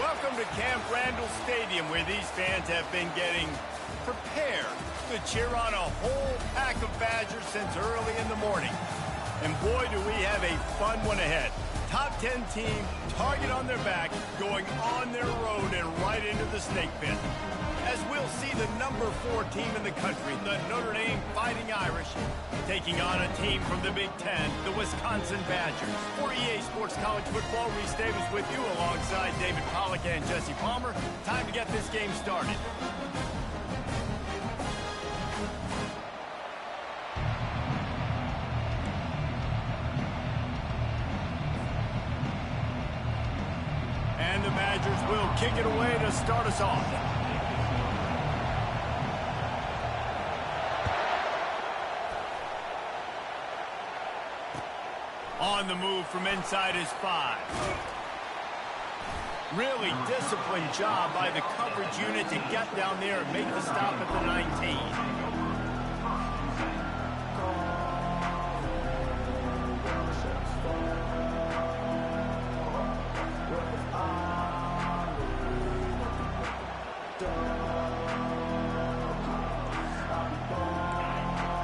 Welcome to Camp Randall Stadium, where these fans have been getting prepared to cheer on a whole pack of Badgers since early in the morning. And boy, do we have a fun one ahead. Top 10 team, target on their back, going on their road and right into the snake pit. As we'll see the number 4 team in the country, the Notre Dame Fighting Irish, taking on a team from the Big Ten, the Wisconsin Badgers. For EA Sports College Football, Reese Davis with you alongside David Pollack and Jesse Palmer. Time to get this game started. And the Badgers will kick it away to start us off. On the move from inside his 5. Really disciplined job by the coverage unit to get down there and make the stop at the 19.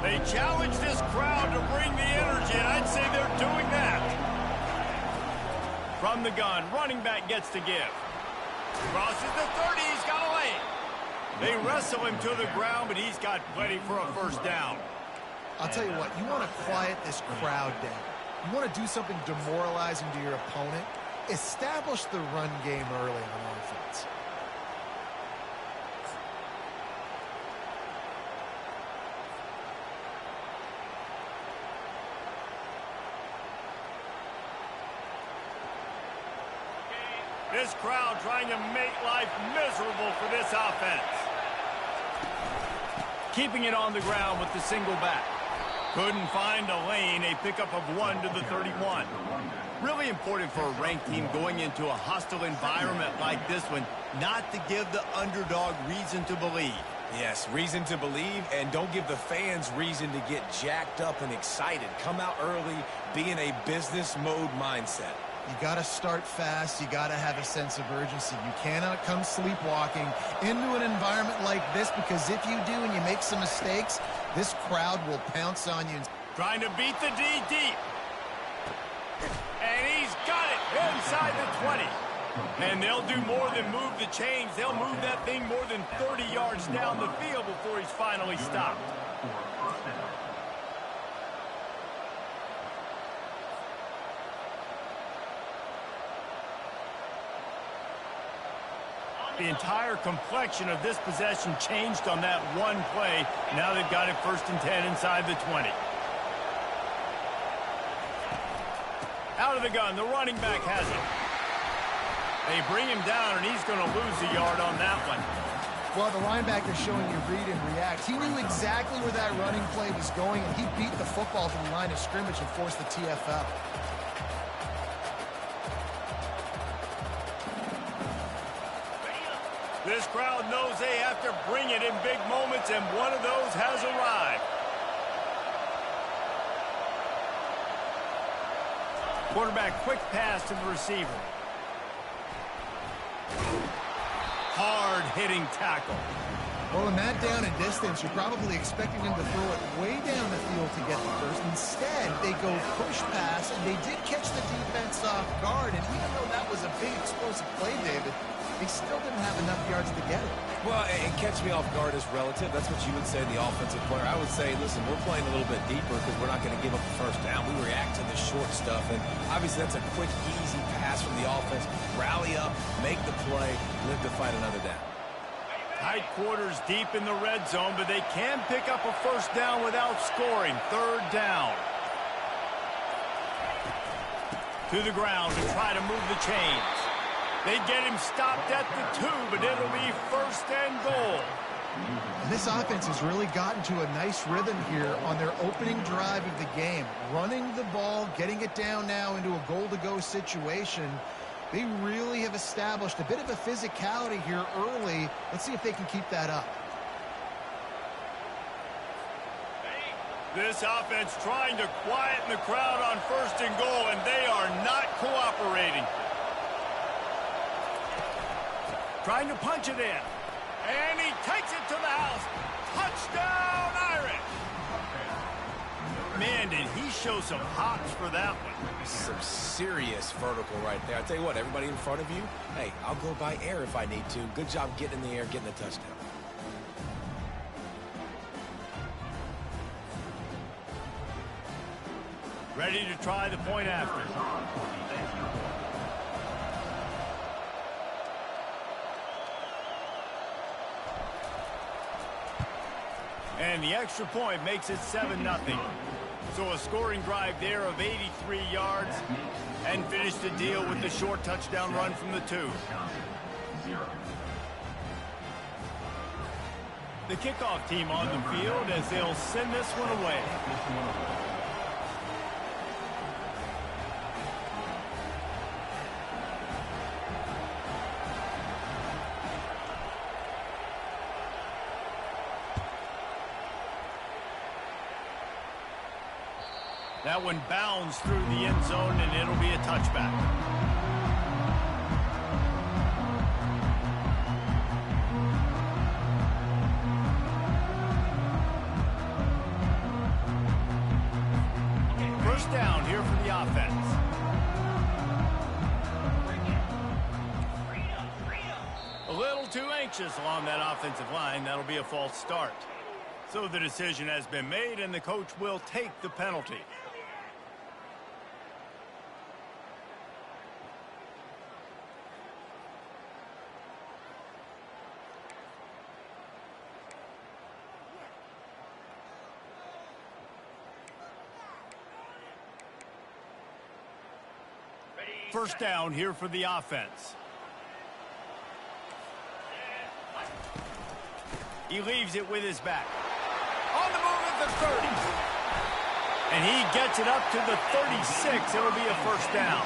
They challenge this crowd to bring the energy, and I'd say they're doing that. From the gun, running back gets to give. Crosses the 30, he's got a lane. They wrestle him to the ground, but he's got plenty for a first down. I'll tell you what, you want to quiet this crowd down. You want to do something demoralizing to your opponent. Establish the run game early on offense. This crowd trying to make life miserable for this offense. Keeping it on the ground with the single back. Couldn't find a lane, a pickup of 1 to the 31. Really important for a ranked team going into a hostile environment like this one, not to give the underdog reason to believe. Yes, reason to believe, and don't give the fans reason to get jacked up and excited. Come out early, be in a business mode mindset. You got to start fast. You got to have a sense of urgency. You cannot come sleepwalking into an environment like this, because if you do and you make some mistakes, this crowd will pounce on you. Trying to beat the D deep. And he's got it inside the 20. And they'll do more than move the chains. They'll move that thing more than 30 yards down the field before he's finally stopped. The entire complexion of this possession changed on that one play. Now they've got it 1st and 10 inside the 20. Out of the gun, the running back has it. They bring him down, and he's going to lose a yard on that one. Well, the linebacker showing you read and react. He knew exactly where that running play was going, and he beat the football to the line of scrimmage and forced the TFL. This crowd knows they have to bring it in big moments, and one of those has arrived. Quarterback, quick pass to the receiver. Hard-hitting tackle. Well, in that down and distance, you're probably expecting him to throw it way down the field to get the first. Instead, they go push pass, and they did catch the defense off guard. And even though that was a big explosive play, David, they still didn't have enough yards to get it. Well, and catch me off guard is relative. That's what you would say, the offensive player. I would say, listen, we're playing a little bit deeper because we're not going to give up the first down. We react to the short stuff, and obviously that's a quick, easy pass from the offense. Rally up, make the play, live to fight another down. Tight quarters deep in the red zone, but they can pick up a first down without scoring. 3rd down. To the ground to try to move the chains. They get him stopped at the 2, but it'll be 1st and goal. And this offense has really gotten to a nice rhythm here on their opening drive of the game. Running the ball, getting it down now into a goal-to-go situation. They really have established a bit of a physicality here early. Let's see if they can keep that up. This offense trying to quieten the crowd on 1st and goal, and they are not cooperating. Trying to punch it in. And he takes it to the house. Touchdown, Irish! Man, did he show some hops for that one. Some serious vertical right there. I tell you what, everybody in front of you, hey, I'll go by air if I need to. Good job getting in the air, getting the touchdown. Ready to try the point after. And the extra point makes it 7-0. So a scoring drive there of 83 yards and finish the deal with the short touchdown run from the 2. The kickoff team on the field as they'll send this one away. That one bounds through the end zone, and it'll be a touchback. First down here for the offense. A little too anxious along that offensive line. That'll be a false start. So the decision has been made, and the coach will take the penalty. First down here for the offense. He leaves it with his back. On the move at the 30. And he gets it up to the 36. It'll be a first down.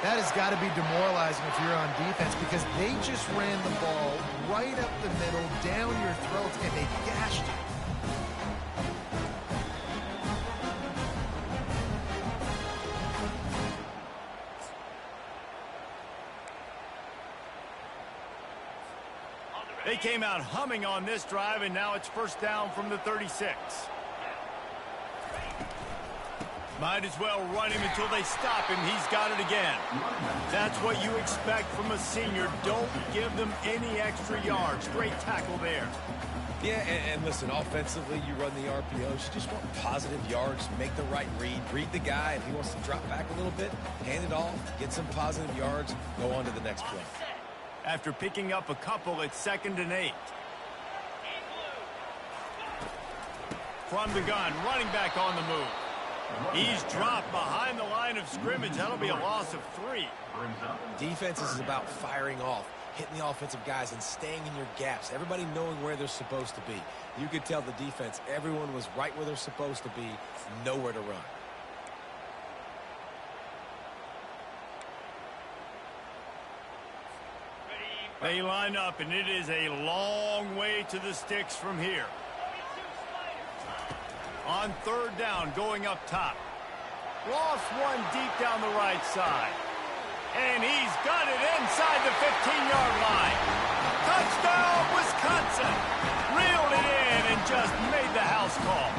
That has got to be demoralizing if you're on defense because they just ran the ball right up the middle, down your throats, and they gashed you. They came out humming on this drive, and now it's first down from the 36. Might as well run him until they stop him. He's got it again. That's what you expect from a senior. Don't give them any extra yards. Great tackle there. Yeah, and listen, offensively, you run the RPOs. You just want positive yards, make the right read. Read the guy. If he wants to drop back a little bit, hand it off, get some positive yards, go on to the next play. After picking up a couple, it's 2nd and 8. From the gun, running back on the move. He's dropped behind the line of scrimmage. That'll be a loss of 3. Defense is about firing off, hitting the offensive guys and staying in your gaps. Everybody knowing where they're supposed to be. You could tell the defense, everyone was right where they're supposed to be, nowhere to run. They line up, and it is a long way to the sticks from here. On 3rd down, going up top. Lost one deep down the right side. And he's got it inside the 15-yard line. Touchdown, Wisconsin! Reeled it in and just made the house call.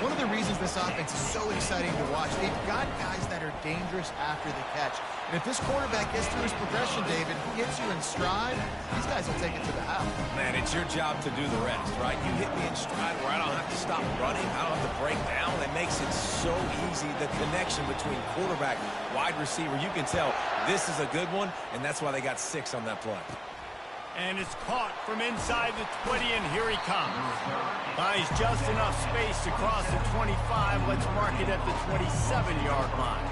One of the reasons this offense is so exciting to watch, they've got guys that are dangerous after the catch. And if this quarterback gets through his progression, David, gets you in stride, these guys will take it to the house. Man, it's your job to do the rest, right? You hit me in stride where I don't have to stop running. I don't have to break down. It makes it so easy. The connection between quarterback, wide receiver, you can tell this is a good one, and that's why they got 6 on that play. And it's caught from inside the 20, and here he comes. Buys just enough space to cross the 25. Let's mark it at the 27-yard line.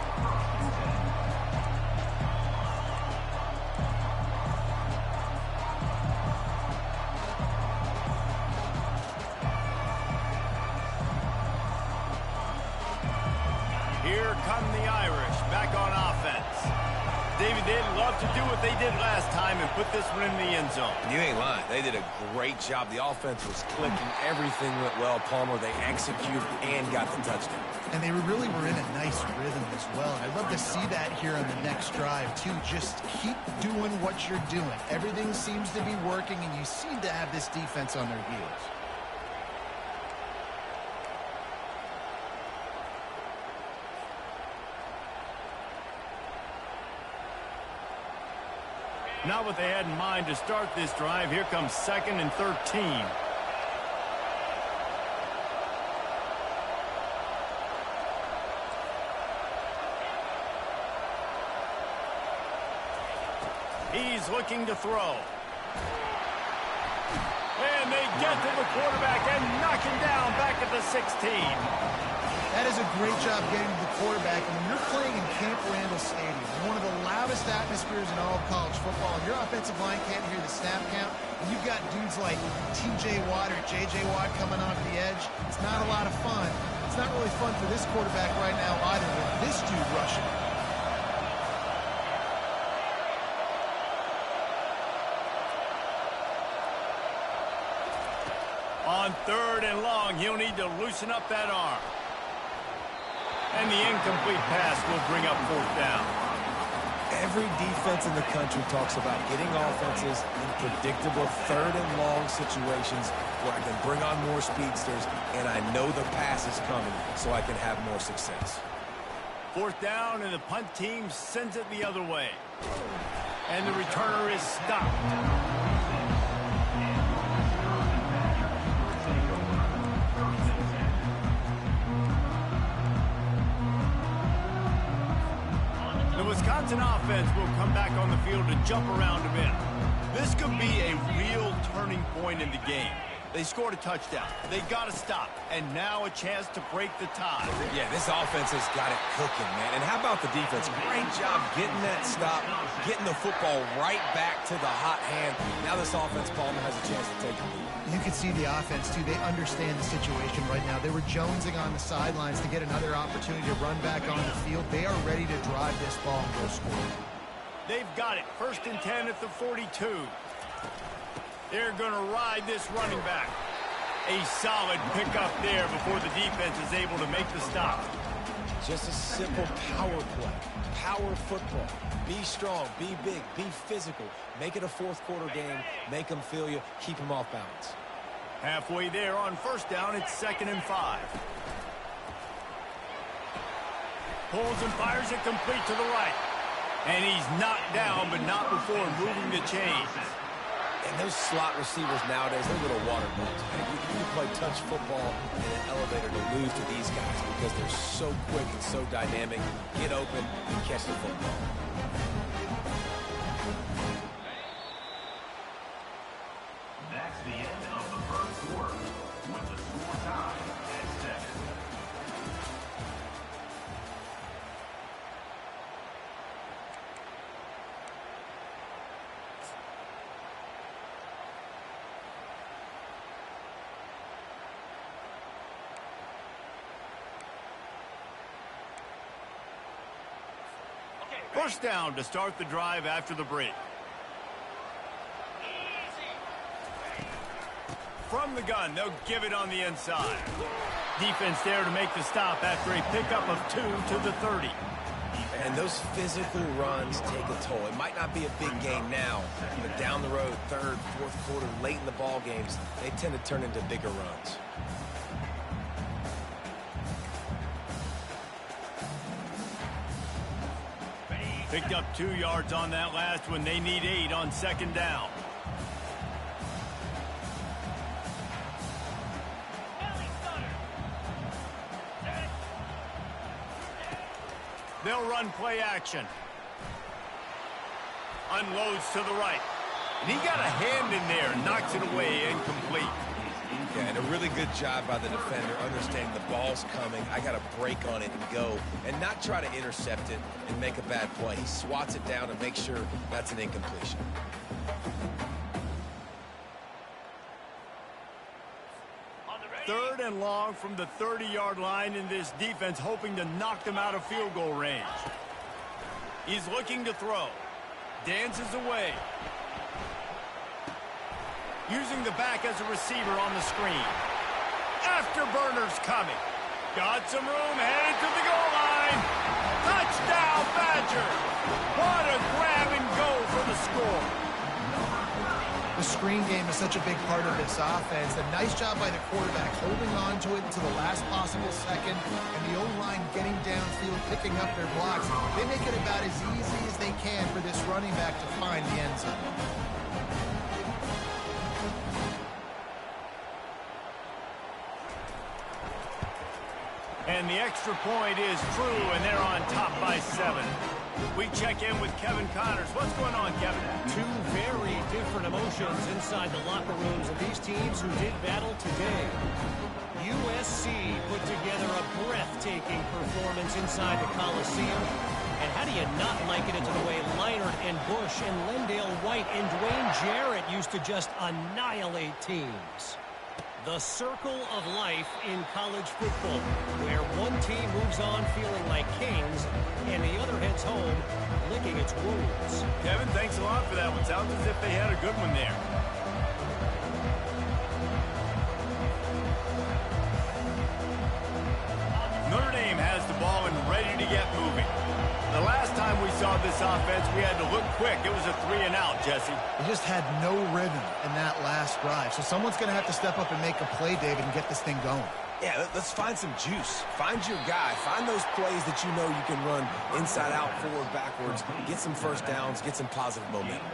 Here come the Irish back on offense. David, they'd love to do what they did last time and put this one in the end zone. You ain't lying. They did a great job. The offense was clicking. Everything went well. Palmer, they executed and got the touchdown. And they really were in a nice rhythm as well. And I'd love to see that here on the next drive, too. Just keep doing what you're doing. Everything seems to be working, and you seem to have this defense on their heels. Not what they had in mind to start this drive. Here comes 2nd and 13. He's looking to throw. And they get to the quarterback and knock him down back at the 16. That is a great job getting to the quarterback. And when you're playing in Camp Randall Stadium, one of the loudest atmospheres in all of college football, and your offensive line can't hear the snap count, and you've got dudes like T.J. Watt or J.J. Watt coming off the edge, it's not a lot of fun. It's not really fun for this quarterback right now either with this dude rushing. On 3rd and long, he'll need to loosen up that arm. And the incomplete pass will bring up 4th down. Every defense in the country talks about getting offenses in predictable 3rd and long situations where I can bring on more speedsters and I know the pass is coming so I can have more success. 4th down, and the punt team sends it the other way. And the returner is stopped. The Wisconsin offense will come back on the field to jump around a bit. This could be a real turning point in the game. They scored a touchdown. They got to stop. And now a chance to break the tie. Yeah, this offense has got it cooking, man. And how about the defense? Great job getting that stop, getting the football right back to the hot hand. Now this offense, Palmer, has a chance to take the lead. You can see the offense, too. They understand the situation right now. They were jonesing on the sidelines to get another opportunity to run back on the field. They are ready to drive this ball and go score. They've got it. 1st and 10 at the 42. They're going to ride this running back. A solid pickup there before the defense is able to make the stop. Just a simple power play. Power football. Be strong, be big, be physical. Make it a 4th quarter game. Make them feel you. Keep them off balance. Halfway there on 1st down, it's 2nd and 5. Pulls and fires it complete to the right. And he's knocked down, but not before moving the chains. And those slot receivers nowadays, they're little water bugs. You play touch football in an elevator to lose to these guys because they're so quick and so dynamic. Get open and catch the football. That's the end of the 1st quarter with the score tied at 7. First down to start the drive after the break. From the gun, they'll give it on the inside. Defense there to make the stop after a pickup of 2 to the 30. And those physical runs take a toll. It might not be a big game now, but down the road, 3rd, 4th quarter, late in the ball games, they tend to turn into bigger runs. Picked up 2 yards on that last one. They need 8 on 2nd down. They'll run play action. Unloads to the right. And he got a hand in there, knocks it away, incomplete. Yeah, and a really good job by the defender understanding the ball's coming. I got to break on it and go and not try to intercept it and make a bad play. He swats it down and makes sure that's an incompletion. Third and long from the 30-yard line, in this defense hoping to knock them out of field goal range. He's looking to throw. Dances away. Using the back as a receiver on the screen. Afterburners coming. Got some room, headed to the goal line. Touchdown, Badgers. What a grab and go for the score. The screen game is such a big part of this offense. A nice job by the quarterback holding on to it until the last possible second, and the O-line getting downfield, picking up their blocks. They make it about as easy as they can for this running back to find the end zone. And the extra point is true, and they're on top by 7. We check in with Kevin Connors. What's going on, Kevin? Two very different emotions inside the locker rooms of these teams who did battle today. USC put together a breathtaking performance inside the Coliseum. And how do you not like it into the way Leinart and Bush and Lendale White and Dwayne Jarrett used to just annihilate teams? The circle of life in college football, where one team moves on feeling like kings and the other heads home licking its wounds. Kevin, thanks a lot for that one. Sounds as if they had a good one there. Notre Dame has the ball and ready to get moving. The last time we saw this offense, we had to look quick. It was a 3-and-out, Jesse. They just had no rhythm in that last drive. So someone's going to have to step up and make a play, David, and get this thing going. Yeah, let's find some juice. Find your guy. Find those plays that you know you can run inside out, forward, backwards. Get some first downs. Get some positive momentum.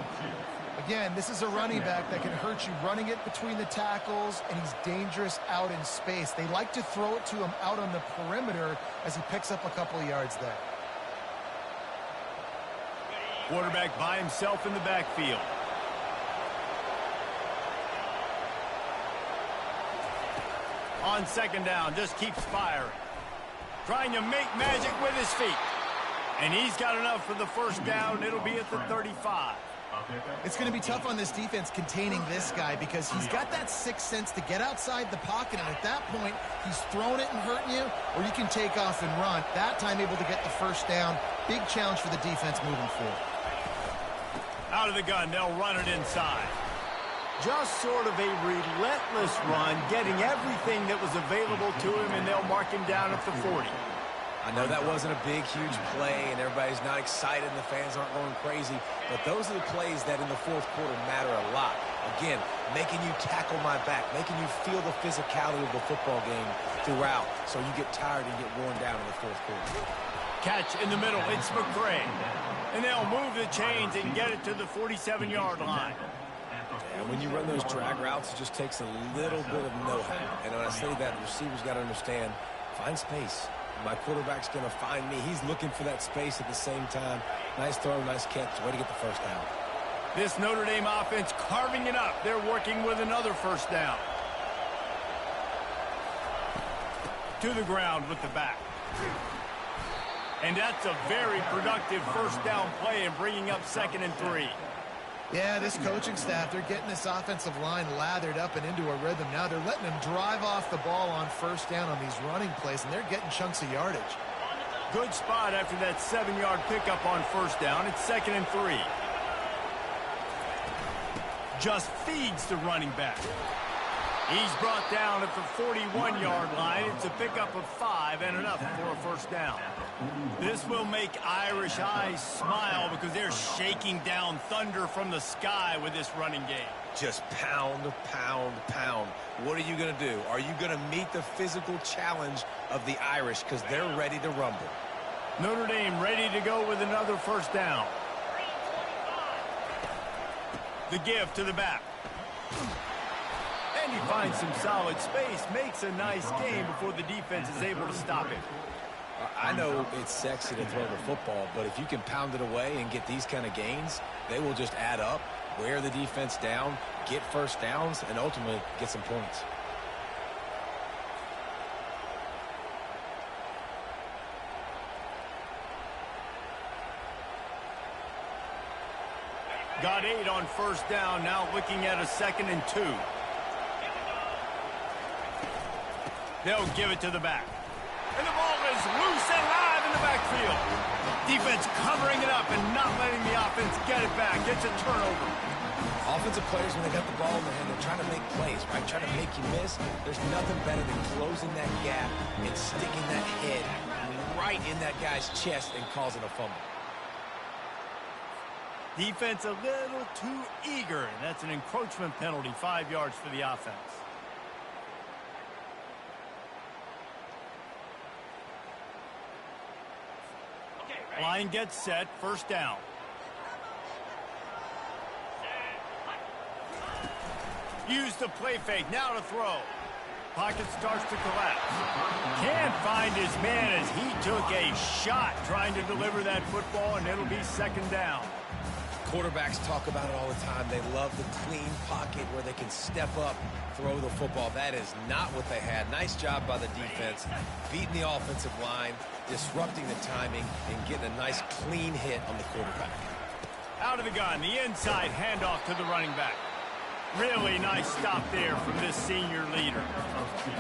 Again, this is a running back that can hurt you running it between the tackles, and he's dangerous out in space. They like to throw it to him out on the perimeter as he picks up a couple of yards there. Quarterback by himself in the backfield. On second down, just keeps firing. Trying to make magic with his feet. And he's got enough for the first down. It'll be at the 35. It's going to be tough on this defense containing this guy because he's got that sixth sense to get outside the pocket, and at that point, he's throwing it and hurting you, or you can take off and run. That time able to get the first down. Big challenge for the defense moving forward. Out of the gun, they'll run it inside. Just sort of a relentless run, getting everything that was available to him, and they'll mark him down at the 40. I know that wasn't a big, huge play, and everybody's not excited, and the fans aren't going crazy, but those are the plays that in the fourth quarter matter a lot. Again, making you tackle my back, making you feel the physicality of the football game throughout, so you get tired and get worn down in the fourth quarter. Catch in the middle, it's McCray. And they'll move the chains and get it to the 47-yard line. And when you run those drag routes, it just takes a little bit of know-how. And when I say that, the receiver's got to understand, find space. My quarterback's going to find me. He's looking for that space at the same time. Nice throw, nice catch. Way to get the first down. This Notre Dame offense carving it up. They're working with another first down. To the ground with the back. And that's a very productive first down play and bringing up 2nd and 3. Yeah, this coaching staff, they're getting this offensive line lathered up and into a rhythm. Now they're letting them drive off the ball on first down on these running plays, and they're getting chunks of yardage. Good spot after that 7-yard pickup on first down. It's 2nd and 3. Just feeds the running back. He's brought down at the 41-yard line. It's a pickup of 5 and enough for a first down. This will make Irish eyes smile because they're shaking down thunder from the sky with this running game. Just pound, pound, pound. What are you going to do? Are you going to meet the physical challenge of the Irish because they're ready to rumble? Notre Dame ready to go with another first down. The give to the back. And he finds some solid space, makes a nice game before the defense is able to stop it. I know it's sexy to throw the football, but if you can pound it away and get these kind of gains, they will just add up, wear the defense down, get first downs, and ultimately get some points. Got 8 on first down, now looking at a 2nd and 2. They'll give it to the back. And the ball is loose and live in the backfield. Defense covering it up and not letting the offense get it back. It's a turnover. Offensive players, when they got the ball in their hand, they're trying to make plays, right? Trying to make you miss. There's nothing better than closing that gap and sticking that head right in that guy's chest and causing a fumble. Defense a little too eager, and that's an encroachment penalty, 5 yards for the offense. Line gets set, first down. Use the play fake, now to throw. Pocket starts to collapse. Can't find his man as he took a shot trying to deliver that football, and it'll be second down. Quarterbacks talk about it all the time. They love the clean pocket where they can step up, throw the football. That is not what they had. Nice job by the defense, beating the offensive line, disrupting the timing, and getting a nice clean hit on the quarterback. Out of the gun, the inside handoff to the running back. Really nice stop there from this senior leader.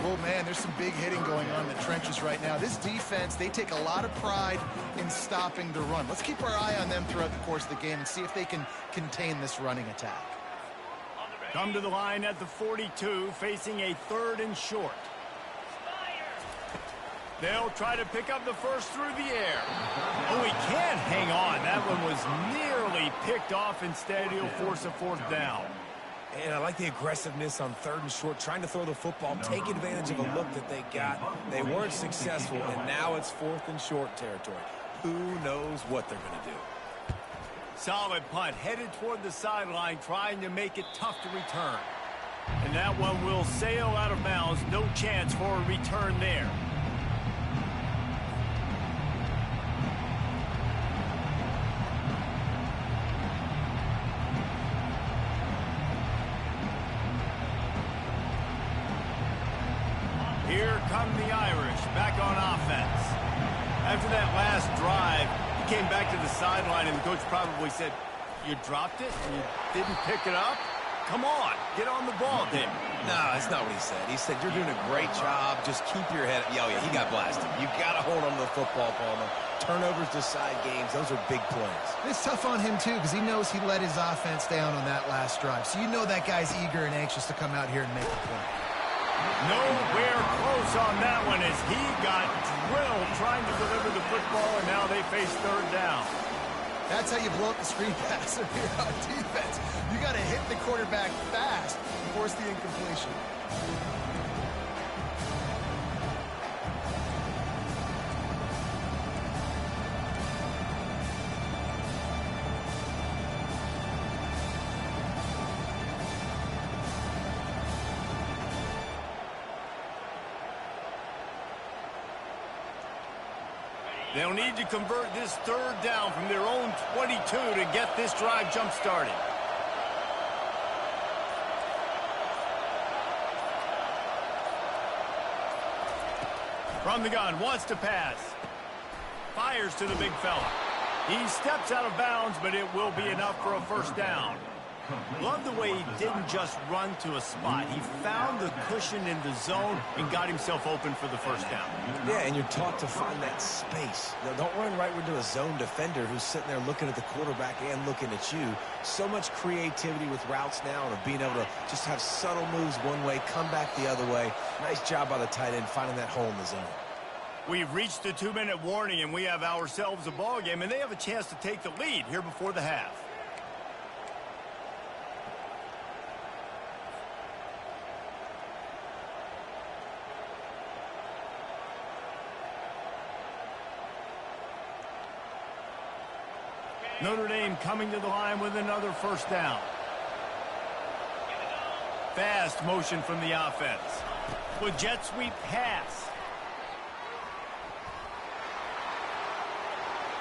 Oh, man, there's some big hitting going on in the trenches right now. This defense, they take a lot of pride in stopping the run. Let's keep our eye on them throughout the course of the game and see if they can contain this running attack. Come to the line at the 42, facing a 3rd and short. They'll try to pick up the first through the air. Oh, he can't hang on. That one was nearly picked off. Instead, he'll force a 4th down. And I like the aggressiveness on 3rd and short, trying to throw the football, take advantage of a look that they got. They weren't successful, and now it's 4th and short territory. Who knows what they're going to do? Solid punt, headed toward the sideline, trying to make it tough to return. And that one will sail out of bounds. No chance for a return there. Here come the Irish, back on offense. After that last drive, he came back to the sideline, and the coach probably said, "You dropped it? You didn't pick it up? Come on, get on the ball, Dave." No, that's not what he said. He said, "You're doing a great job. Just keep your head up." Oh, yeah, he got blasted. You got to hold on to the football, Palmer. Turnovers decide games. Those are big plays. It's tough on him, too, because he knows he let his offense down on that last drive. So you know that guy's eager and anxious to come out here and make a point. Nowhere close on that one as he got drilled trying to deliver the football, and now they face 3rd down. That's how you blow up the screen pass if you're on defense. You got to hit the quarterback fast and force the incompletion. They'll need to convert this 3rd down from their own 22 to get this drive jump-started. From the gun, wants to pass. Fires to the big fella. He steps out of bounds, but it will be enough for a 1st down. Love the way he didn't just run to a spot. He found the cushion in the zone and got himself open for the 1st down. Yeah, and you're taught to find that space. Now, don't run right into a zone defender who's sitting there looking at the quarterback and looking at you. So much creativity with routes now and of being able to just have subtle moves one way, come back the other way. Nice job by the tight end finding that hole in the zone. We've reached the 2-minute warning, and we have ourselves a ball game, and they have a chance to take the lead here before the half. Notre Dame coming to the line with another 1st down. Fast motion from the offense. With jet sweep pass.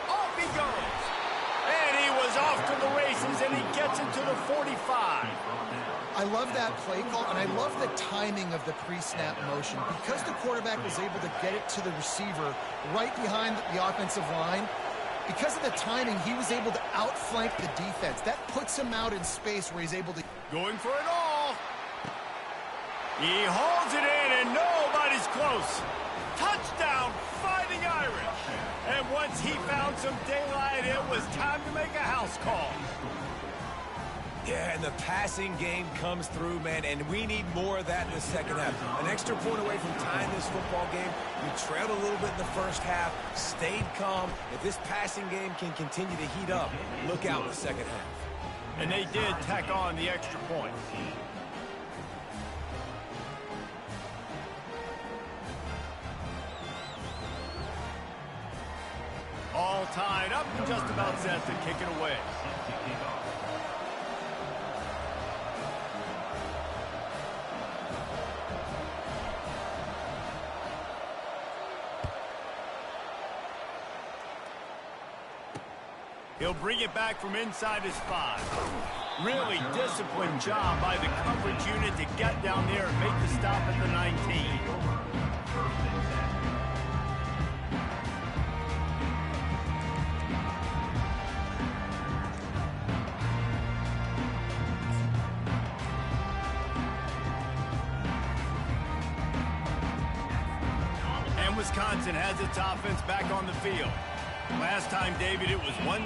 Off he goes. And he was off to the races, and he gets it to the 45. I love that play call, and I love the timing of the pre-snap motion. Because the quarterback was able to get it to the receiver right behind the offensive line, because of the timing, he was able to outflank the defense. That puts him out in space where he's able to... Going for it all. He holds it in, and nobody's close. Touchdown, Fighting Irish. And And once he found some daylight, it was time to make a house call. Yeah, and the passing game comes through, man, and we need more of that in the second half. An extra point away from tying this football game. We trailed a little bit in the first half, stayed calm. If this passing game can continue to heat up, look out in the second half. And they did tack on the extra point. All tied up and just about set to kick it away. He'll bring it back from inside his 5. Really disciplined job by the coverage unit to get down there and make the stop at the 19. And Wisconsin has its offense back on the field. Last time, David, it was 1-2-3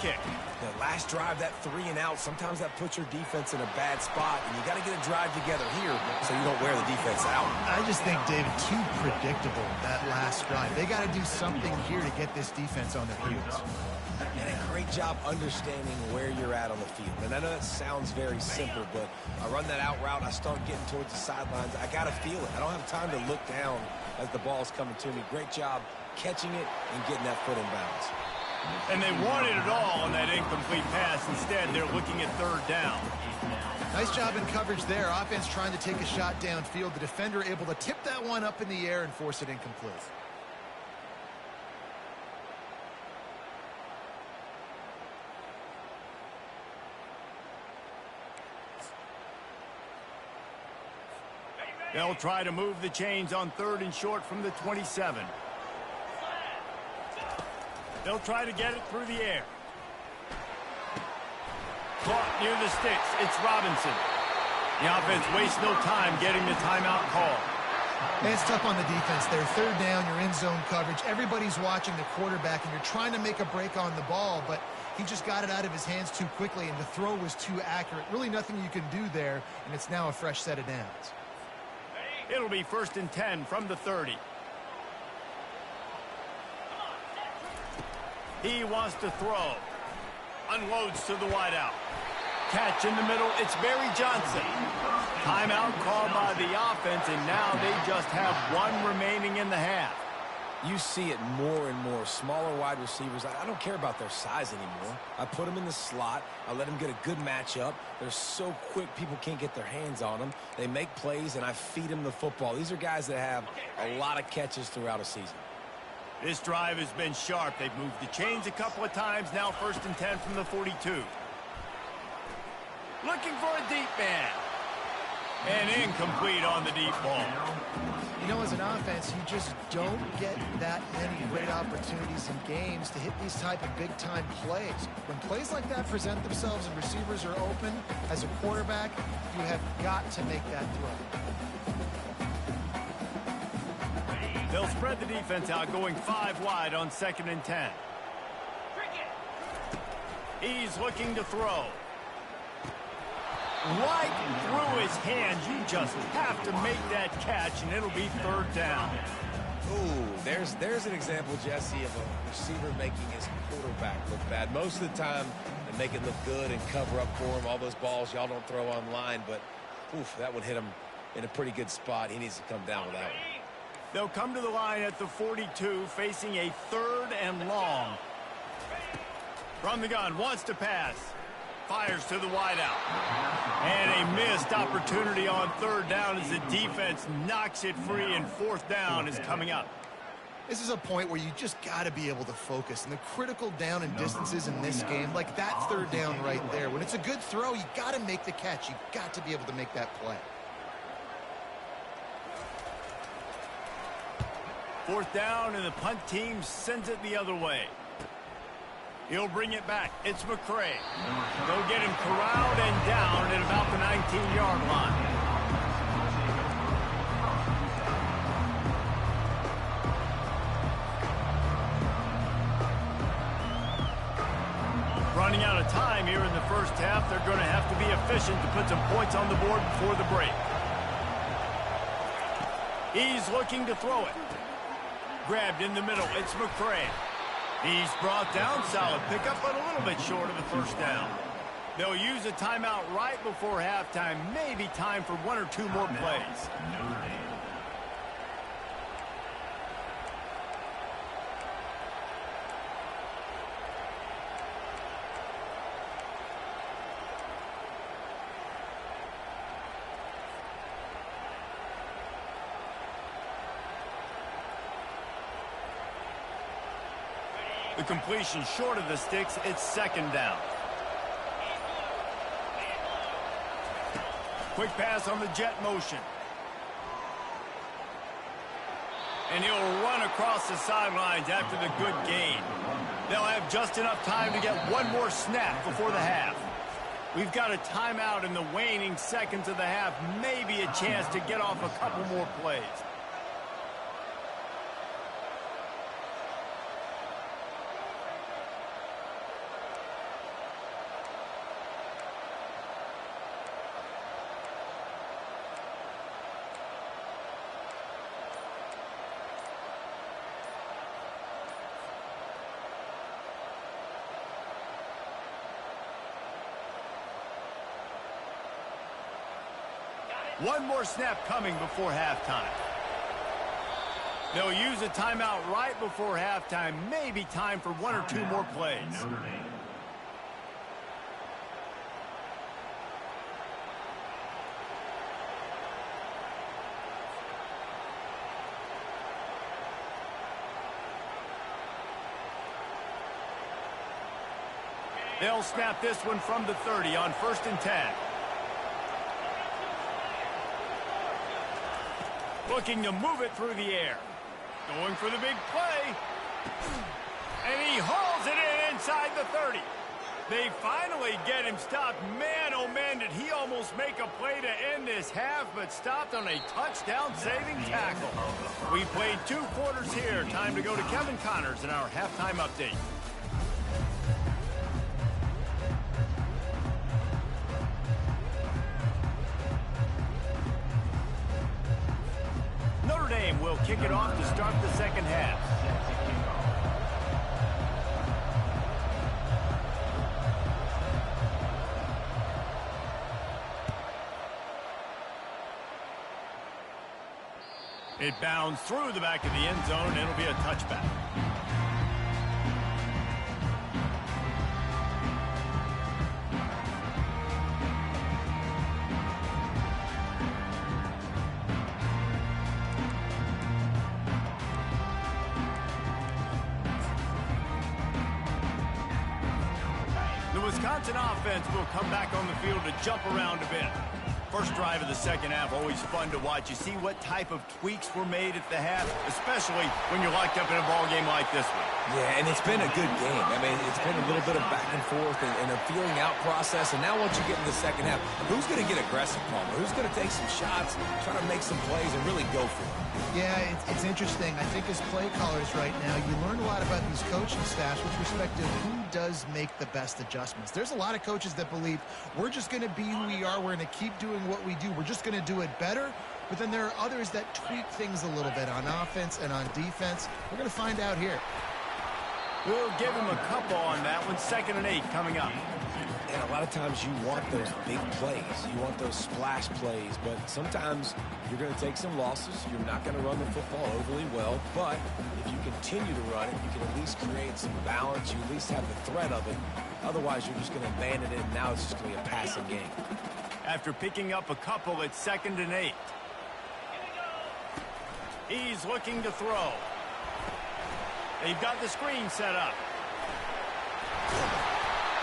kick. The last drive, that 3 and out, sometimes that puts your defense in a bad spot, and you got to get a drive together here so you don't wear the defense out. I just think, David, too predictable, that last drive. They got to do something here to get this defense on their heels. And a great job understanding where you're at on the field. And I know that sounds very simple, but I run that out route, I start getting towards the sidelines. I got to feel it. I don't have time to look down as the ball's coming to me. Great job catching it and getting that foot in bounds. And they wanted it all on that incomplete pass. Instead, they're looking at third down. Nice job in coverage there. Offense trying to take a shot downfield. The defender able to tip that one up in the air and force it incomplete. They'll try to move the chains on 3rd and short from the 27. They'll try to get it through the air. Caught near the sticks. It's Robinson. The offense wastes no time getting the timeout call. And it's tough on the defense there. 3rd down, you're in zone coverage. Everybody's watching the quarterback, and you're trying to make a break on the ball, but he just got it out of his hands too quickly, and the throw was too accurate. Really nothing you can do there, and it's now a fresh set of downs. It'll be 1st and 10 from the 30. He wants to throw. Unloads to the wideout. Catch in the middle. It's Barry Johnson. Timeout called by the offense, and now they just have 1 remaining in the half. You see it more and more. Smaller wide receivers, I don't care about their size anymore. I put them in the slot. I let them get a good matchup. They're so quick, people can't get their hands on them. They make plays, and I feed them the football. These are guys that have a lot of catches throughout a season. This drive has been sharp. They've moved the chains a couple of times. Now 1st and 10 from the 42. Looking for a deep man. And incomplete on the deep ball. You know, as an offense, you just don't get that many great opportunities in games to hit these type of big-time plays. When plays like that present themselves and receivers are open, as a quarterback, you have got to make that throw. They'll spread the defense out, going 5 wide on 2nd and 10. He's looking to throw. Right through his hands. You just have to make that catch, and it'll be 3rd down. Ooh, there's an example, Jesse, of a receiver making his quarterback look bad. Most of the time, they make it look good and cover up for him. All those balls y'all don't throw online, but oof, that would hit him in a pretty good spot. He needs to come down with that one. They'll come to the line at the 42, facing a 3rd and long. From the gun, wants to pass. Fires to the wideout. And a missed opportunity on 3rd down as the defense knocks it free, and 4th down is coming up. This is a point where you just got to be able to focus. And the critical down and distances in this game, like that 3rd down right there, when it's a good throw, you got to make the catch. You got to be able to make that play. 4th down, and the punt team sends it the other way. He'll bring it back. It's McCray. They'll get him corralled and down at about the 19-yard line. running out of time here in the first half. They're going to have to be efficient to put some points on the board before the break. He's looking to throw it. Grabbed in the middle. It's McCray. He's brought down. Solid pickup, but a little bit short of the first down. They'll use a timeout right before halftime. Maybe time for one or two more plays. The completion short of the sticks. It's second down. Quick pass on the jet motion. And he'll run across the sidelines after the good gain. They'll have just enough time to get one more snap before the half. We've got a timeout in the waning seconds of the half. Maybe a chance to get off a couple more plays. One more snap coming before halftime. They'll use a timeout right before halftime. Maybe time for one or two more plays. They'll snap this one from the 30 on 1st and 10. Looking to move it through the air. Going for the big play. And he hauls it in inside the 30. They finally get him stopped. Man, oh man, did he almost make a play to end this half, but stopped on a touchdown-saving tackle. We played 2 quarters here. Time to go to Kevin Connors in our halftime update. Notre Dame will kick it off to start the second half. It bounds through the back of the end zone, and it'll be a touchback. The Wisconsin offense will come back on the field to jump around a bit. First drive of the second half, always fun to watch. You see what type of tweaks were made at the half, especially when you're locked up in a ball game like this one. Yeah, and it's been a good game. I mean, it's been a little bit of back and forth and a feeling out process. And now once you get in the second half, who's going to get aggressive, Palmer? Who's going to take some shots, try to make some plays, and really go for it? Yeah, it's interesting. I think as play callers right now, you learn a lot about these coaching staffs with respect to who does make the best adjustments. There's a lot of coaches that believe we're just going to be who we are. We're going to keep doing what we do. We're just going to do it better. But then there are others that tweak things a little bit on offense and on defense. We're going to find out here. We'll give him a couple on that one. 2nd and 8 coming up. And a lot of times you want those big plays. You want those splash plays. But sometimes you're going to take some losses. You're not going to run the football overly well. But if you continue to run it, you can at least create some balance. You at least have the threat of it. Otherwise, you're just going to abandon it, and now it's just going to be a passing game. After picking up a couple, it's 2nd and 8. He's looking to throw. They've got the screen set up.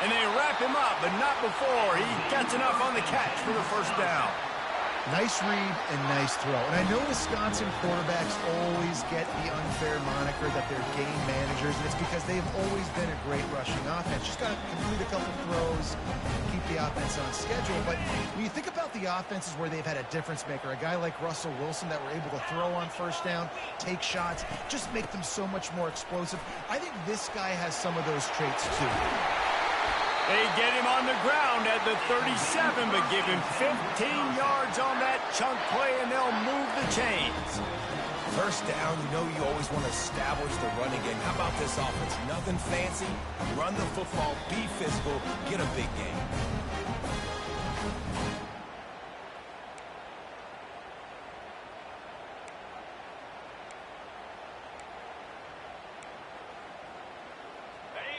And they wrap him up, but not before he gets enough on the catch for the first down. Nice read and nice throw. And I know Wisconsin quarterbacks always get the unfair moniker that they're game managers, and it's because they've always been a great rushing offense. Just got to complete a couple throws, keep the offense on schedule. But when you think about the offenses where they've had a difference maker, a guy like Russell Wilson that were able to throw on first down, take shots, just make them so much more explosive. I think this guy has some of those traits too. They get him on the ground at the 37, but give him 15 yards on that chunk play, and they'll move the chains. First down, you know you always want to establish the running game. How about this offense? Nothing fancy. Run the football, be physical, get a big game.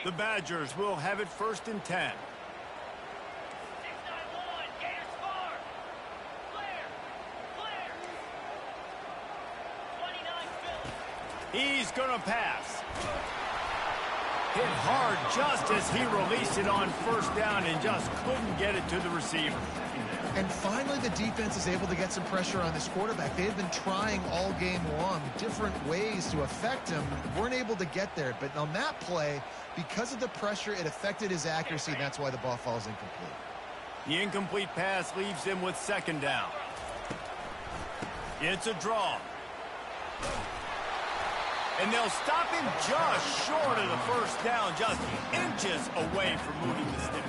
The Badgers will have it 1st and 10. He's going to pass. Hit hard just as he released it on 1st down and just couldn't get it to the receiver. And finally, the defense is able to get some pressure on this quarterback. They had been trying all game long different ways to affect him. Weren't able to get there. But on that play, because of the pressure, it affected his accuracy, and that's why the ball falls incomplete. The incomplete pass leaves him with 2nd down. It's a draw. And they'll stop him just short of the 1st down, just inches away from moving the sticks.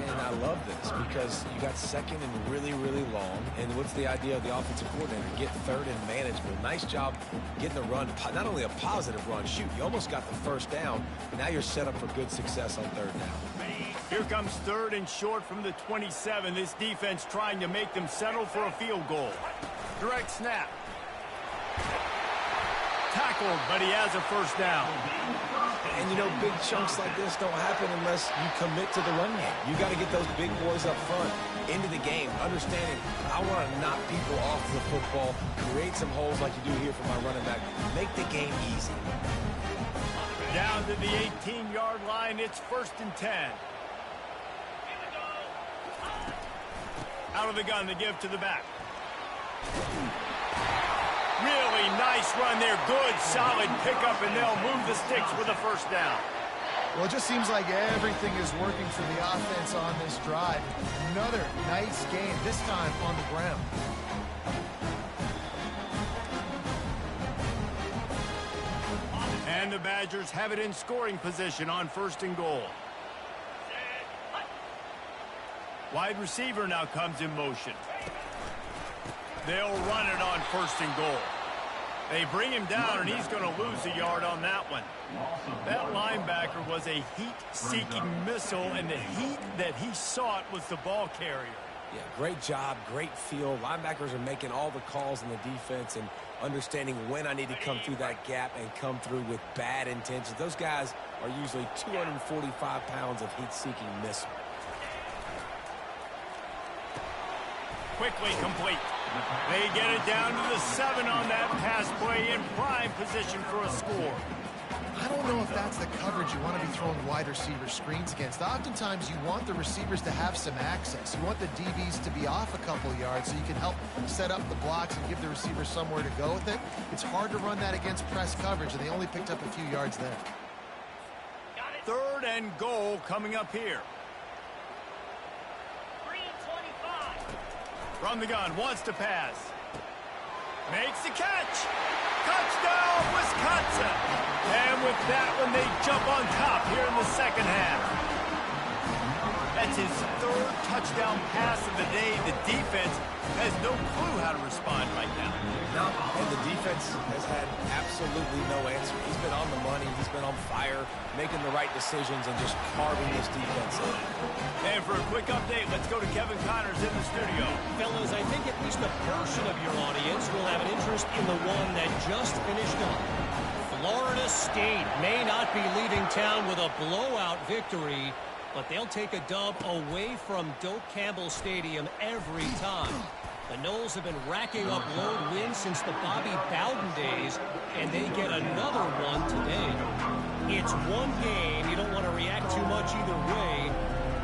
And I love this because you got 2nd and really, really long. And what's the idea of the offensive coordinator? Get 3rd and manageable. Nice job getting the run. Not only a positive run, shoot, you almost got the 1st down. Now you're set up for good success on 3rd down. Here comes 3rd and short from the 27. This defense trying to make them settle for a field goal. Direct snap. Tackled, but he has a 1st down. And, you know, big chunks like this don't happen unless you commit to the run game. You got to get those big boys up front into the game, understanding I want to knock people off the football, create some holes like you do here for my running back, make the game easy. Down to the 18-yard line, it's 1st and 10. Out of the gun, the give to the back. Really nice run there. Good, solid pickup, and they'll move the sticks with a 1st down. Well, it just seems like everything is working for the offense on this drive. Another nice game, this time on the ground. And the Badgers have it in scoring position on 1st and goal. Wide receiver now comes in motion. They'll run it on 1st and goal. They bring him down, and he's going to lose a yard on that one. That linebacker was a heat-seeking missile, and the heat that he sought was the ball carrier. Yeah, great job, great feel. Linebackers are making all the calls in the defense and understanding when I need to come through that gap and come through with bad intentions. Those guys are usually 245 pounds of heat-seeking missile. Quickly complete. They get it down to the 7 on that pass play in prime position for a score. I don't know if that's the coverage you want to be throwing wide receiver screens against. Oftentimes, you want the receivers to have some access. You want the DBs to be off a couple yards so you can help set up the blocks and give the receivers somewhere to go with it. It's hard to run that against press coverage, and they only picked up a few yards there. 3rd and goal coming up here. From the gun, wants to pass. Makes the catch. Touchdown, Wisconsin. And with that one, they jump on top here in the 2nd half. That's his 3rd touchdown pass of the day. The defense has no clue how to respond right now. No, and the defense has had absolutely no answer. He's been on the money. He's been on fire, making the right decisions and just carving this defense in. And for a quick update, let's go to Kevin Connors in the studio. Fellas, I think at least a portion of your audience will have an interest in the one that just finished up. Florida State may not be leaving town with a blowout victory, but they'll take a dub away from Doak Campbell Stadium every time. The Noles have been racking up road wins since the Bobby Bowden days, and they get another one today. It's one game. You don't want to react too much either way,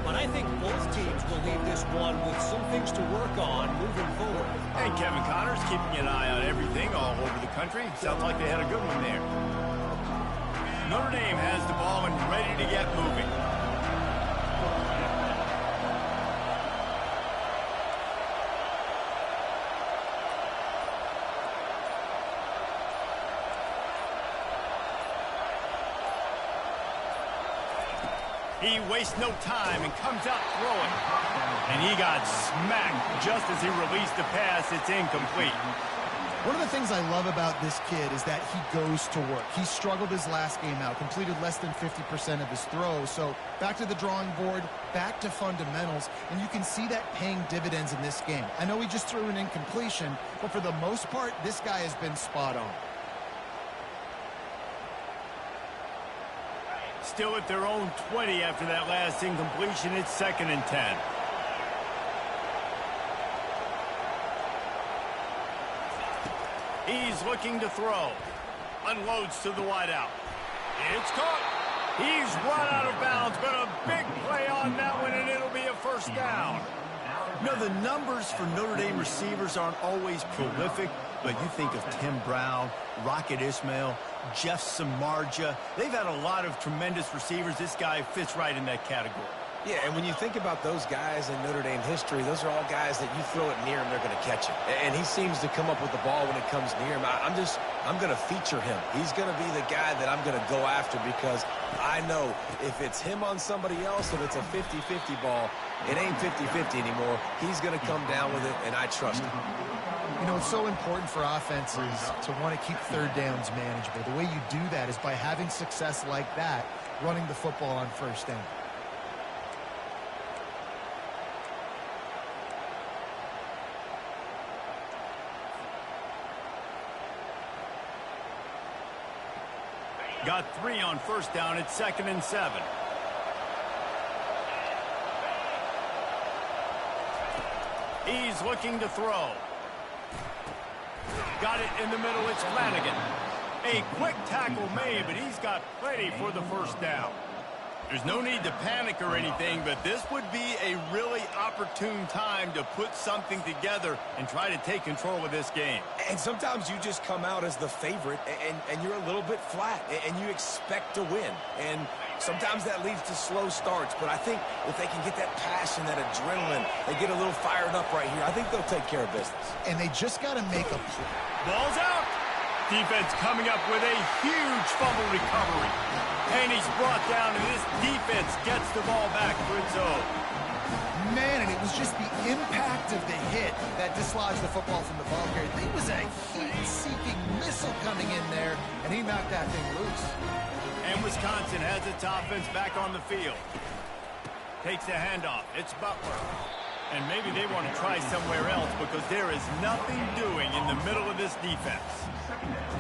but I think both teams will leave this one with some things to work on moving forward. And Kevin Connors keeping an eye on everything all over the country. Sounds like they had a good one there. Notre Dame has the ball and ready to get moving. He wastes no time and comes out throwing. And he got smacked just as he released the pass. It's incomplete. One of the things I love about this kid is that he goes to work. He struggled his last game out, completed less than 50% of his throws. So back to the drawing board, back to fundamentals, and you can see that paying dividends in this game. I know he just threw an incompletion, but for the most part, this guy has been spot on. Still at their own 20 after that last incompletion. It's 2nd and 10. He's looking to throw. Unloads to the wideout. It's caught. He's run out of bounds, but a big play on that one, and it'll be a first down. No, the numbers for Notre Dame receivers aren't always prolific, but you think of Tim Brown, Rocket Ismail, Jeff Samardzija. They've had a lot of tremendous receivers. This guy fits right in that category. Yeah, and when you think about those guys in Notre Dame history, those are all guys that you throw it near him, they're going to catch it. And he seems to come up with the ball when it comes near him. I'm going to feature him. He's going to be the guy that I'm going to go after because I know if it's him on somebody else, if it's a 50-50 ball, it ain't 50-50 anymore. He's going to come down with it, and I trust him. You know, it's so important for offenses to want to keep third downs manageable. The way you do that is by having success like that, running the football on first down. Got 3 on first down. It's 2nd and 7. He's looking to throw. Got it in the middle. It's Flanagan. A quick tackle made, but he's got plenty for the first down. There's no need to panic or anything, but this would be a really opportune time to put something together and try to take control of this game. And sometimes you just come out as the favorite, and you're a little bit flat, and you expect to win. And sometimes that leads to slow starts, but I think if they can get that passion, that adrenaline, they get a little fired up right here, I think they'll take care of business. And they just got to make a play. Ball's out. Defense coming up with a huge fumble recovery. And he's brought down, and this defense gets the ball back for its own. Man, and it was just the impact of the hit that dislodged the football from the ball carrier. It was a heat-seeking missile coming in there, and he knocked that thing loose. And Wisconsin has its offense back on the field. Takes the handoff. It's Butler. And maybe they want to try somewhere else because there is nothing doing in the middle of this defense.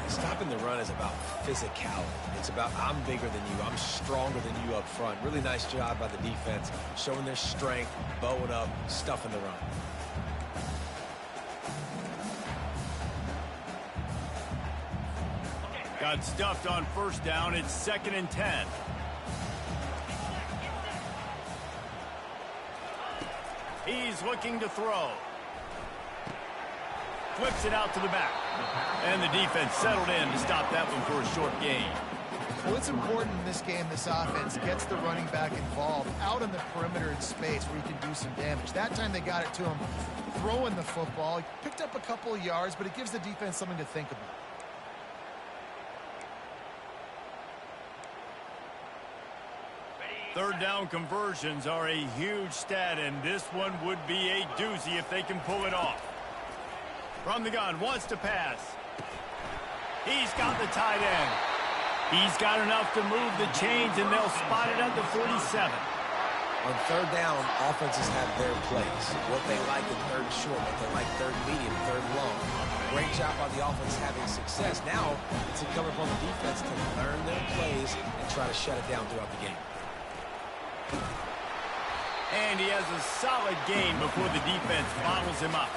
Stopping the run is about physicality. It's about I'm bigger than you. I'm stronger than you up front. Really nice job by the defense, showing their strength, bowing up, stuffing the run. Got stuffed on first down. It's 2nd and 10. He's looking to throw. Flips it out to the back. And the defense settled in to stop that one for a short gain. Well, it's important in this game, this offense gets the running back involved out on the perimeter in space where he can do some damage. That time they got it to him throwing the football. He picked up a couple of yards, but it gives the defense something to think about. Third down conversions are a huge stat, and this one would be a doozy if they can pull it off. From the gun, wants to pass. He's got the tight end. He's got enough to move the chains, and they'll spot it at the 47. On third down, offenses have their plays. What they like in third short, what they like third medium, third long. Great job by the offense having success. Now it's incumbent upon the defense to learn their plays and try to shut it down throughout the game. And he has a solid gain before the defense bottles him up.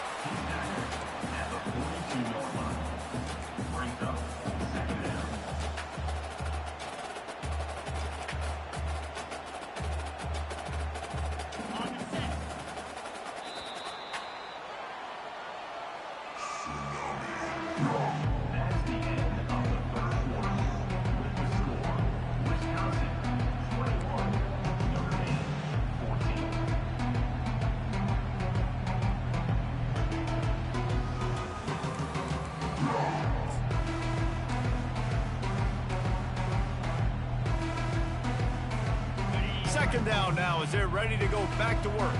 Second down now as they're ready to go back to work.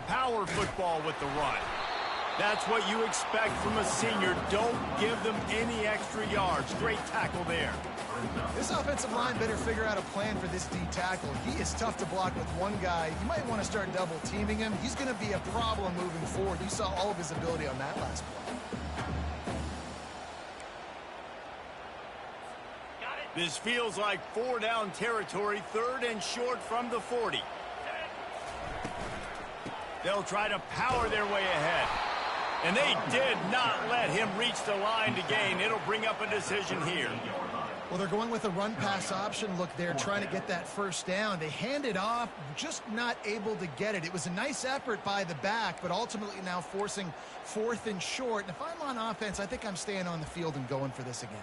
Power football with the run. That's what you expect from a senior. Don't give them any extra yards. Great tackle there. This offensive line better figure out a plan for this D tackle. He is tough to block with one guy. You might want to start double teaming him. He's going to be a problem moving forward. You saw all of his ability on that last play. This feels like 4-down territory, 3rd and short from the 40. They'll try to power their way ahead. And they did not let him reach the line to gain. It'll bring up a decision here. Well, they're going with a run-pass option. Look, they're trying to get that first down. They hand it off, just not able to get it. It was a nice effort by the back, but ultimately now forcing 4th and short. And if I'm on offense, I think I'm staying on the field and going for this again.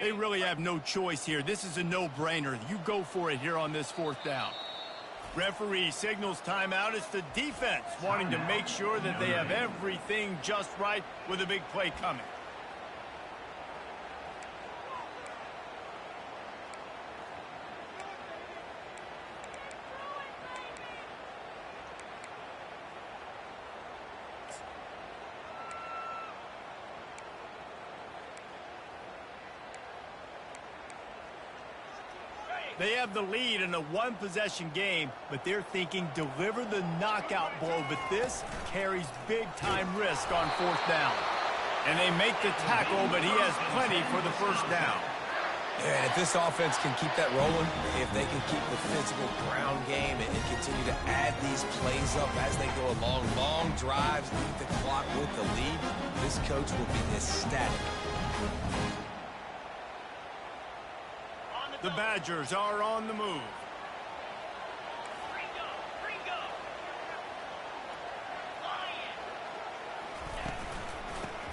They really have no choice here. This is a no-brainer. You go for it here on this 4th down. Referee signals timeout. It's the defense wanting to make sure that they have everything just right with a big play coming. They have the lead in a one-possession game, but they're thinking deliver the knockout blow. But this carries big-time risk on 4th down. And they make the tackle, but he has plenty for the first down. And if this offense can keep that rolling, if they can keep the physical ground game and continue to add these plays up as they go along, long drives, eat the clock with the lead, this coach will be ecstatic. The Badgers are on the move.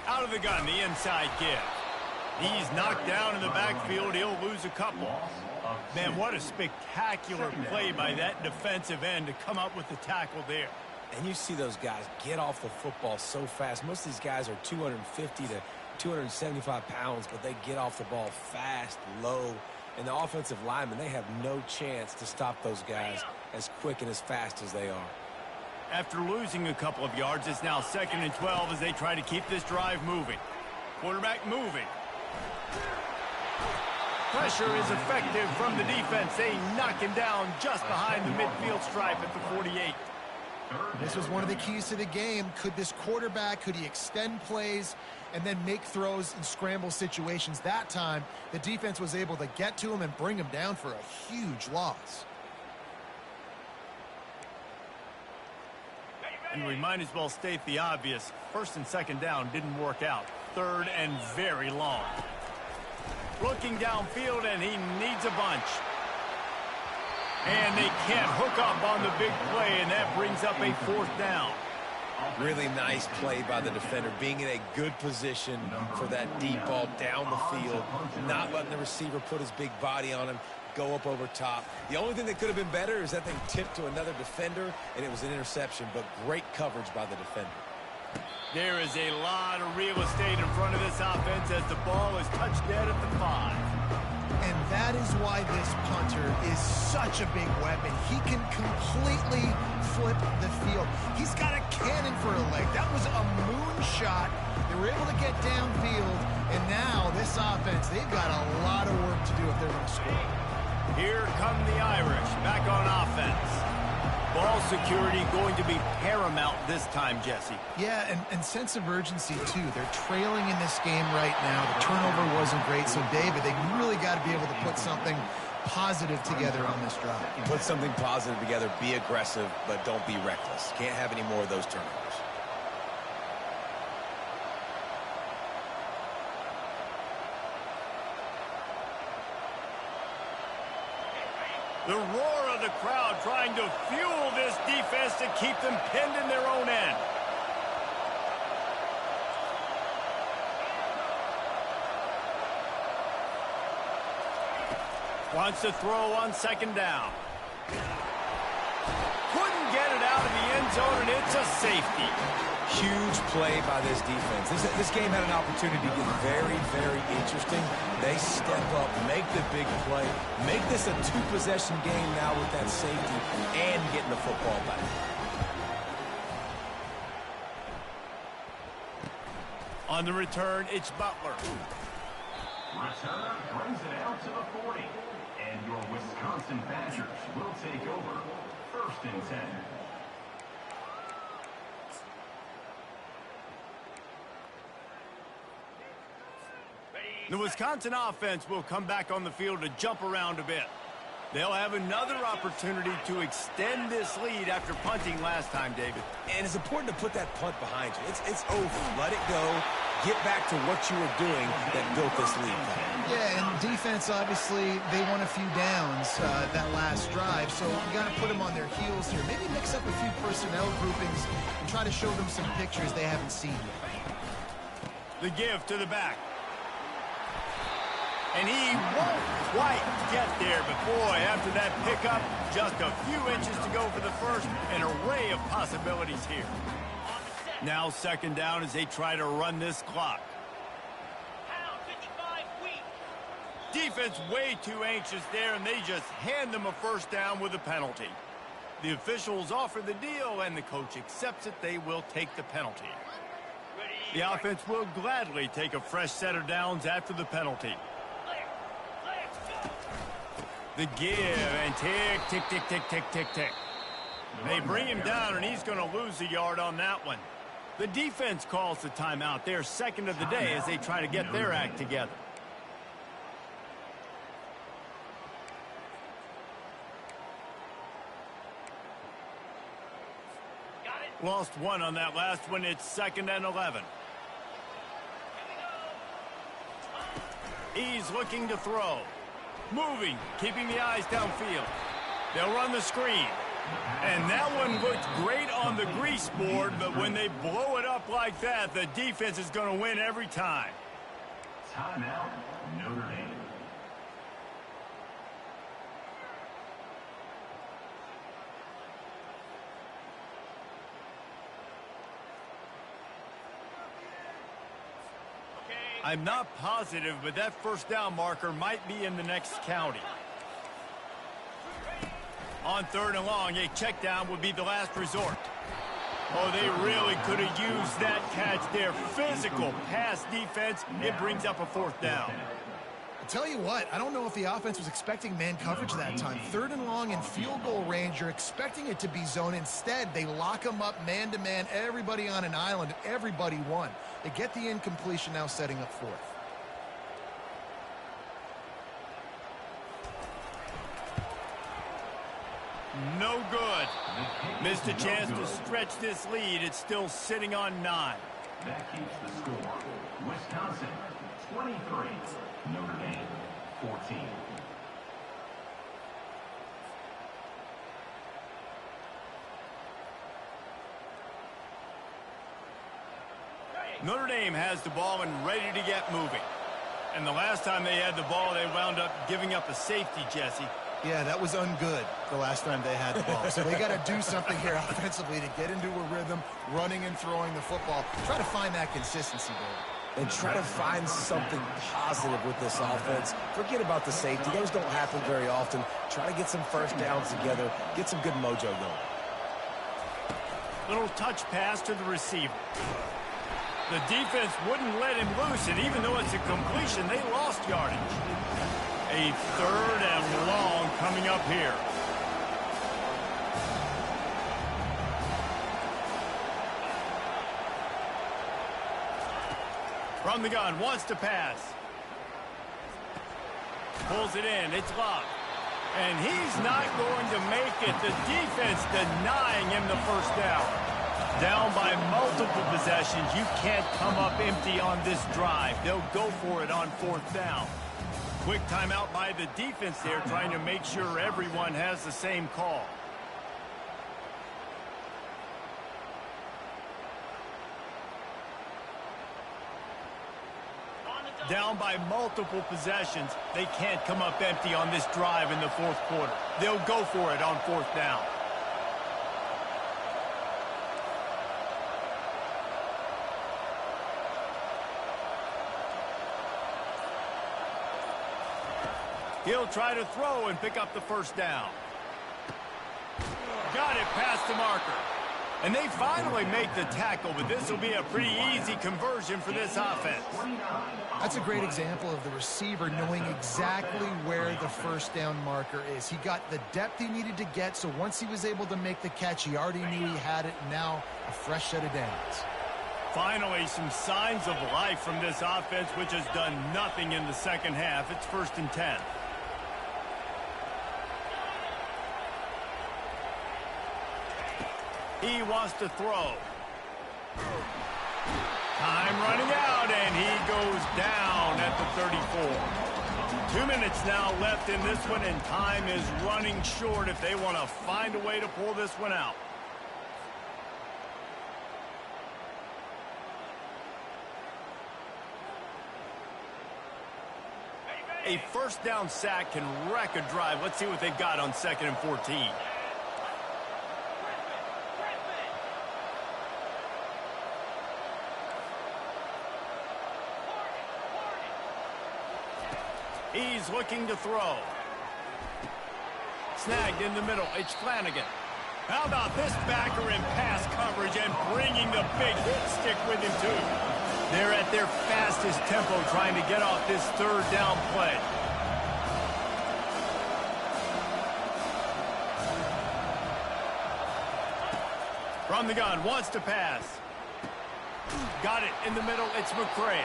Out of the gun, the inside give. He's knocked down in the backfield. He'll lose a couple. Man, what a spectacular play by that defensive end to come up with the tackle there. And you see those guys get off the football so fast. Most of these guys are 250 to 275 pounds, but they get off the ball fast, low. And the offensive linemen, they have no chance to stop those guys as quick and as fast as they are. After losing a couple of yards, it's now 2nd and 12 as they try to keep this drive moving. Quarterback moving. Pressure is effective from the defense. They knock him down just behind the midfield stripe at the 48. This was one of the keys to the game. Could this quarterback, could he extend plays and then make throws in scramble situations? That time, the defense was able to get to him and bring him down for a huge loss. And we might as well state the obvious. 1st and 2nd down didn't work out. 3rd and very long. Looking downfield, and he needs a bunch. And they can't hook up on the big play, and that brings up a 4th down. Really nice play by the defender, being in a good position for that deep ball down the field, not letting the receiver put his big body on him, go up over top. The only thing that could have been better is that thing tipped to another defender, and it was an interception, but great coverage by the defender. There is a lot of real estate in front of this offense as the ball is touched dead at the 5. And that is why this punter is such a big weapon. He can completely flip the field. He's got a cannon for a leg. That was a moonshot. They were able to get downfield, and now this offense, they've got a lot of work to do if they're going to score. Here come the Irish back on offense. Ball security going to be paramount this time, Jesse. Yeah, and sense of urgency, too. They're trailing in this game right now. The turnover wasn't great, so, David, they really got to be able to put something positive together on this drive. Put something positive together, be aggressive, but don't be reckless. Can't have any more of those turnovers. The roar of the crowd trying to fuel this defense to keep them pinned in their own end. Wants to throw on 2nd down. Couldn't get it out of the end zone, and it's a safety. Huge play by this defense. This game had an opportunity to get very, very interesting. They step up, make the big play, make this a two-possession game now with that safety and getting the football back. On the return, it's Butler. Return brings it out to the 40. And your Wisconsin Badgers will take over 1st and 10. The Wisconsin offense will come back on the field to jump around a bit. They'll have another opportunity to extend this lead after punting last time, David. And it's important to put that punt behind you. It's over. Let it go. Get back to what you were doing that built this lead. Yeah, and defense, obviously, they won a few downs that last drive, so you got to put them on their heels here. Maybe mix up a few personnel groupings and try to show them some pictures they haven't seen yet. The give to the back. And he won't quite get there, but boy, after that pickup, just a few inches to go for the first. An array of possibilities here. Now 2nd down as they try to run this clock. Defense way too anxious there, and they just hand them a 1st down with a penalty. The officials offer the deal, and the coach accepts it. They will take the penalty. The offense will gladly take a fresh set of downs after the penalty. The give, and tick, tick, tick, tick, tick, tick, tick. They bring him down, and he's going to lose a yard on that one. The defense calls the timeout. They're 2nd of the day as they try to get their act together. Lost one on that last one. It's 2nd and 11. He's looking to throw. Moving, keeping the eyes downfield. They'll run the screen. And that one looked great on the grease board, but when they blow it up like that, the defense is going to win every time. Timeout, Notre Dame. I'm not positive, but that 1st down marker might be in the next county. On 3rd and long, a check down would be the last resort. Oh, they really could have used that catch there. Physical pass defense. It brings up a 4th down. Tell you what, I don't know if the offense was expecting man coverage that time. 3rd and long in field goal range, you're expecting it to be zone. Instead, they lock them up man-to-man, everybody on an island, everybody won. They get the incompletion, now setting up 4th. No good. Missed a chance to stretch this lead. It's still sitting on 9. That keeps the score. Wisconsin, 23. Notre Dame, 14. Notre Dame has the ball and ready to get moving. And the last time they had the ball, they wound up giving up a safety, Jesse. Yeah, that was ungood the last time they had the ball. So they got to do something here offensively to get into a rhythm, running and throwing the football. Try to find that consistency, Bill. And try to find something positive with this offense. Forget about the safety. Those don't happen very often. Try to get some 1st downs together. Get some good mojo going. Little touch pass to the receiver. The defense wouldn't let him loose, and even though it's a completion, they lost yardage. A 3rd and long coming up here. From the gun, wants to pass. Pulls it in, it's locked. And he's not going to make it. The defense denying him the 1st down. Down by multiple possessions. You can't come up empty on this drive. They'll go for it on 4th down. Quick timeout by the defense there, trying to make sure everyone has the same call. Down by multiple possessions. They can't come up empty on this drive in the 4th quarter. They'll go for it on 4th down. He'll try to throw and pick up the first down. Got it past the marker. And they finally make the tackle, but this will be a pretty easy conversion for this offense. That's a great example of the receiver knowing exactly where the first down marker is. He got the depth he needed to get, so once he was able to make the catch, he already knew he had it. Now a fresh set of downs. Finally, some signs of life from this offense, which has done nothing in the second half. It's 1st and 10. He wants to throw. Time running out, and he goes down at the 34. 2 minutes now left in this one, and time is running short if they want to find a way to pull this one out. A first down sack can wreck a drive. Let's see what they've got on 2nd and 14. He's looking to throw. Snagged in the middle. It's Flanagan. How about this backer in pass coverage and bringing the big hit stick with him, too? They're at their fastest tempo trying to get off this 3rd down play. From the gun, wants to pass. Got it in the middle. It's McCray.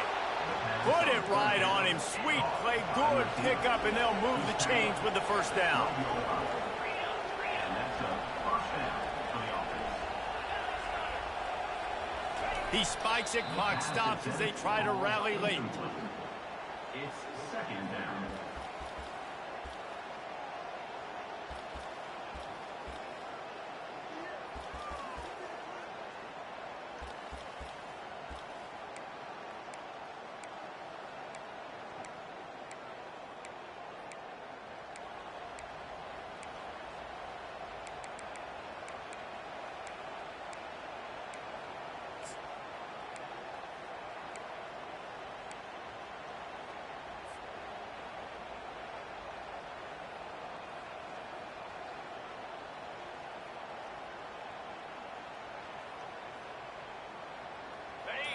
Put it right on him. Sweet play. Good pickup, and they'll move the chains with the first down. He spikes it. Clock stops as they try to rally late. It's 2nd down.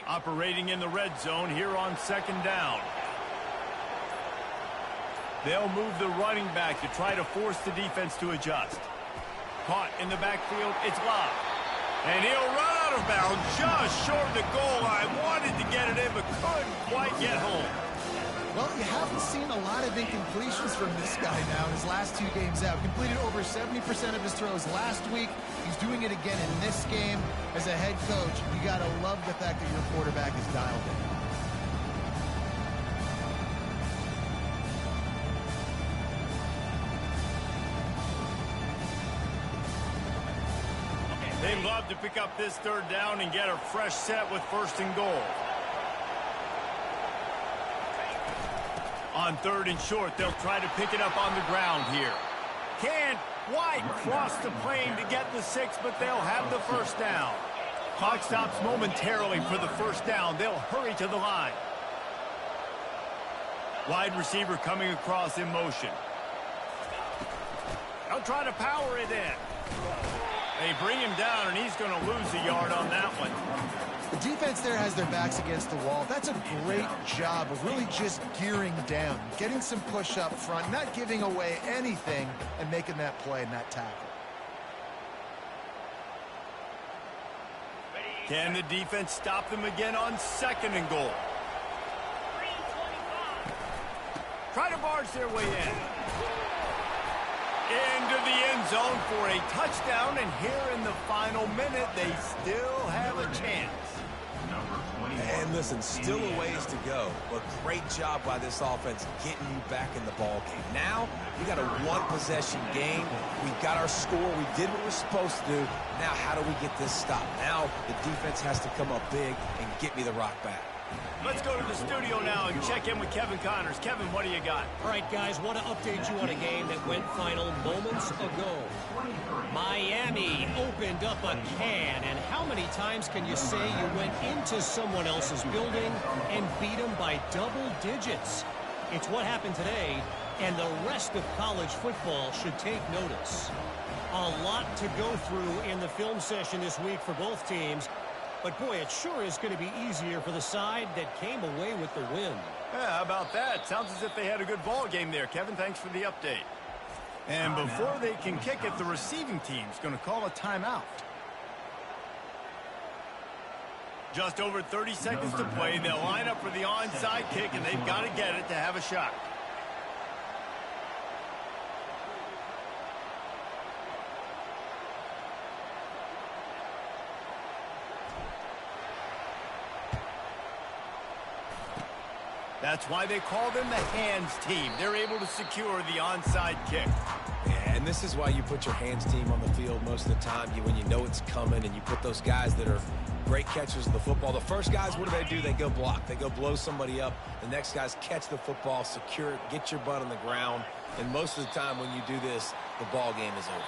Operating in the red zone here on 2nd down. They'll move the running back to try to force the defense to adjust. Caught in the backfield, it's Love. And he'll run out of bounds just short of the goal line. Wanted to get it in, but couldn't quite get home. Well, you haven't seen a lot of incompletions from this guy now in his last 2 games out. Completed over 70% of his throws last week. He's doing it again in this game. As a head coach, you got to love the fact that your quarterback is dialed in. They'd love to pick up this 3rd down and get a fresh set with 1st and goal. On 3rd and short, they'll try to pick it up on the ground here. Can't quite cross the plane to get the 6, but they'll have the first down. Clock stops momentarily for the first down. They'll hurry to the line. Wide receiver coming across in motion. They'll try to power it in. They bring him down, and he's going to lose a yard on that one. The defense there has their backs against the wall. That's a great job of really just gearing down, getting some push up front, not giving away anything, and making that play and that tackle. Can the defense stop them again on 2nd and goal? Try to barge their way in. Into the end zone for a touchdown, and here in the final minute, they still have a chance. And listen, still a ways to go, but great job by this offense getting you back in the ball game. Now, we got a 1-possession game. We got our score. We did what we're supposed to do. Now, how do we get this stopped? Now, the defense has to come up big and get me the rock back. Let's go to the studio now and check in with Kevin Connors. Kevin, what do you got? All right, guys, want to update you on a game that went final moments ago. Miami opened up a can, and how many times can you say you went into someone else's building and beat them by double digits? It's what happened today And the rest of college football should take notice. A lot to go through in the film session this week for both teams. But, boy, it sure is going to be easier for the side that came away with the win. Yeah, how about that? Sounds as if they had a good ball game there, Kevin. Thanks for the update. And before they can kick it, the receiving team's going to call a timeout. Just over 30 seconds to play. They'll line up for the onside kick, and they've got to get it to have a shot. That's why they call them the hands team. They're able to secure the onside kick. Yeah, and this is why you put your hands team on the field most of the time. When you know it's coming, and you put those guys that are great catchers of the football. The first guys, what do? They go block. They go blow somebody up. The next guys catch the football, secure it, get your butt on the ground. And most of the time when you do this, the ball game is over.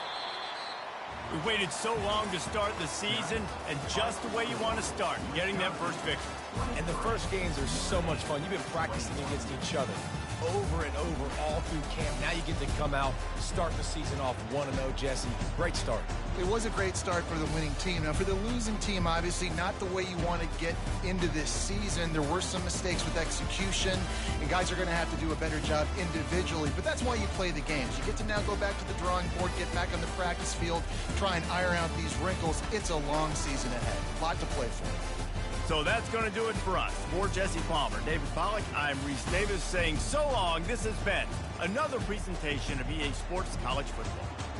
We waited so long to start the season, and just the way you want to start, getting that first victory. And the first games are so much fun. You've been practicing against each other over and over all through camp. Now you get to come out, start the season off 1-0, Jesse. Great start. It was a great start for the winning team. Now, for the losing team, obviously not the way you want to get into this season. There were some mistakes with execution, and guys are going to have to do a better job individually. But that's why you play the games. You get to now go back to the drawing board, get back on the practice field, try and iron out these wrinkles. It's a long season ahead. A lot to play for. So that's going to do it for us. For Jesse Palmer, David Pollack, I'm Reese Davis saying so long. This has been another presentation of EA Sports College Football.